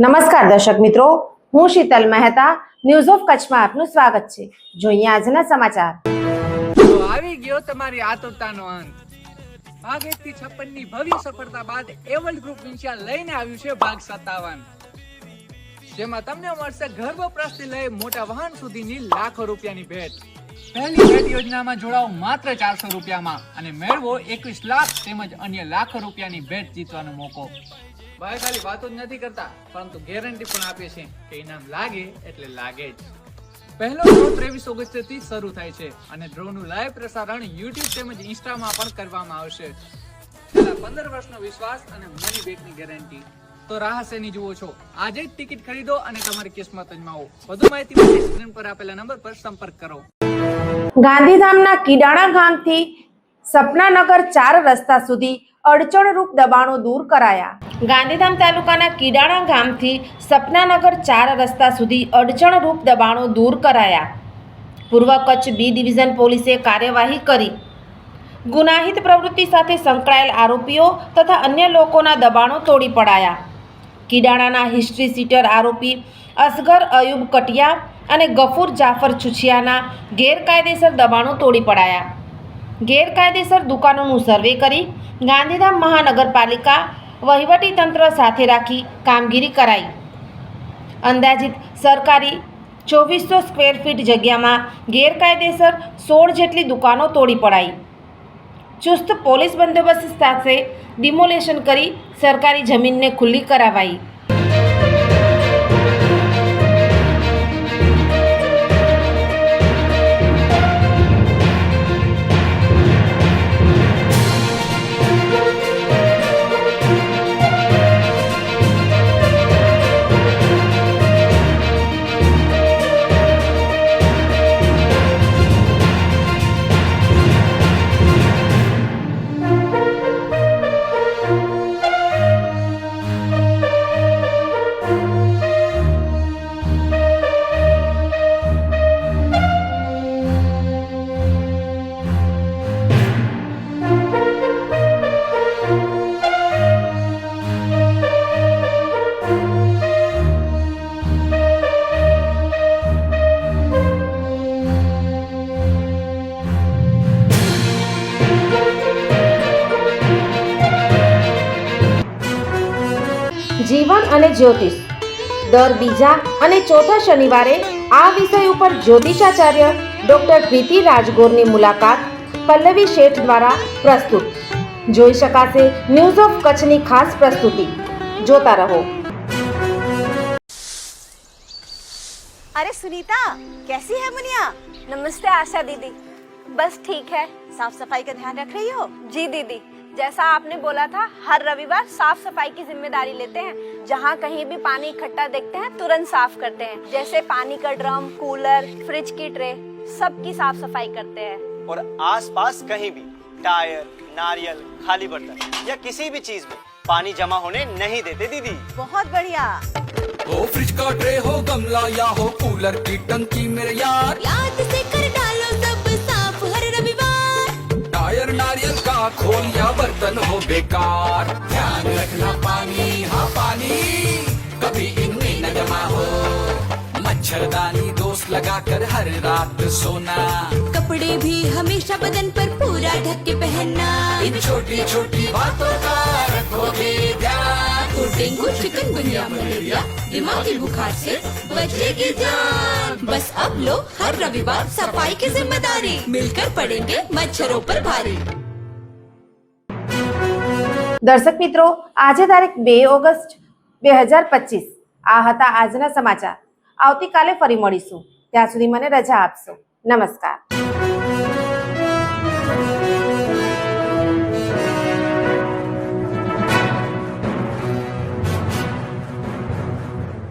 નમસ્કાર દર્શક મિત્રો, હું શીતલ મહેતા ન્યૂઝ ઓફ કચ્છમાં આપનું સ્વાગત છે। જોઈએ આજના સમાચાર। તો આવી ગયો તમારી આતુરતાનો અંત। ભાગ 1 થી 56 ની ભવ્ય સફળતા બાદ એવલ્ડ ગ્રુપ ઇન્ડિયા લઈને આવ્યું છે ભાગ 57, જેમાં તમને મળશે ગર્ભપ્રસૂતિ લઈ મોટા વાહન સુધીની લાખો રૂપિયાની ભેટ। પહેલી ભેટ યોજનામાં જોડાઓ માત્ર 400 રૂપિયામાં અને મેળવો 21 લાખ તેમજ અન્ય લાખો રૂપિયાની ભેટ જીતવાનો મોકો। ભાઈ ખાલી વાતો જ નથી કરતા, પરંતુ ગેરંટી પણ આપે છે કે ઇનામ લાગે એટલે લાગે જ। પહેલો ડ્રો 23 ઓગસ્ટથી શરૂ થાય છે અને ડ્રોનું લાઈવ પ્રસારણ યુટ્યુબ તેમજ ઇન્સ્ટામાં પણ કરવામાં આવશે। છેલ્લા 15 વર્ષનો વિશ્વાસ અને મની બેકની ગેરંટી। તો રાહ શેની જુઓ છો? આજે જ ટિકિટ ખરીદો અને તમારી કિસ્મત અજમાવો। વધુ માહિતી માટે સ્ક્રીન પર આપેલા નંબર પર સંપર્ક કરો। ગાંધીધામના કીડાણા ગામથી સપનાનગર 4 રસ્તા સુધી અડચણરૂપ દબાણો દૂર કરાયા। ગાંધીધામ તાલુકાના કીડાણા ગામથી સપનાનગર 4 રસ્તા સુધી અડચણરૂપ દબાણો દૂર કરાયા। પૂર્વ કચ્છ બી ડિવિઝન પોલીસે કાર્યવાહી કરી ગુનાહિત પ્રવૃત્તિ સાથે સંકળાયેલ આરોપીઓ તથા અન્ય લોકોના દબાણો તોડી પડાયા। કીડાણાના હિસ્ટ્રી સીટર આરોપી અસગર અયુબ કટિયા અને ગફૂર જાફર છુછિયાના ગેરકાયદેસર દબાણો તોડી પડાયા। ગેરકાયદેસર દુકાનોનું સર્વે કરી ગાંધીધામ મહાનગરપાલિકા વહીવટી તંત્ર સાથે રાખી કામગીરી કરાઈ। અંદાજિત સરકારી 2400 સ્ક્વેર ફીટ જગ્યામાં ગેરકાયદેસર 16 જેટલી દુકાનો તોડી પડાઈ। ચુસ્ત પોલીસ બંદોબસ્ત સાથે ડિમોલેશન કરી સરકારી જમીનને ખુલ્લી કરાવાઈ। જીવન અને જ્યોતિષ દર બીજા અને ચોથા શનિવારે આ વિષય ઉપર જ્યોતિષાચાર્ય ડોક્ટર પ્રીતિ રાજગોરની મુલાકાત પલ્લવી શેઠ દ્વારા પ્રસ્તુત। જોઈ શકાશે ન્યૂઝ ઓફ કચ્છની ખાસ પ્રસ્તુતિ। જોતા રહો। अरे सुनीता, कैसी है मुनिया? नमस्ते आशा दीदी। बस ठीक है। साफ सफाई का ध्यान रख रही हो? जी दीदी, जैसा आपने बोला था हर रविवार साफ सफाई की जिम्मेदारी लेते हैं। जहाँ कहीं भी पानी इकट्ठा देखते हैं तुरंत साफ करते हैं। जैसे पानी का ड्रम, कूलर, फ्रिज की ट्रे, सबकी साफ सफाई करते हैं। और आसपास कहीं भी टायर, नारियल, खाली बर्तन या किसी भी चीज में पानी जमा होने नहीं देते दीदी। बहुत बढ़िया। हो फ्रिज का ट्रे हो, गमला या हो कूलर की टंकी मेरे यार, याद से कर डालो सब साफ हर रविवार। टायर नारियल का खोल या बर्तन हो बेकार, ध्यान रखना पानी, हाँ पानी कभी इनमें न जमा हो। मच्छरदानी दोस्त लगाकर हर रात सोना, कपड़े भी हमेशा बदन पर पूरा ढक के पहनना। इन छोटी छोटी बातों का रखोगे ध्यान, तो डेंगू, चिकनगुनिया, मलेरिया, दिमागी बुखार से बचेगी जान। बस अब लो हर रविवार सफाई की जिम्मेदारी, मिलकर पड़ेंगे मच्छरों पर भारी। દર્શક મિત્રો, આજે તારીખ 2 ઓગસ્ટ 2025 આ હતા આજના સમાચાર। આવતીકાલે ફરી મળીશું। ત્યાં સુધી મને રજા આપશો। નમસ્કાર।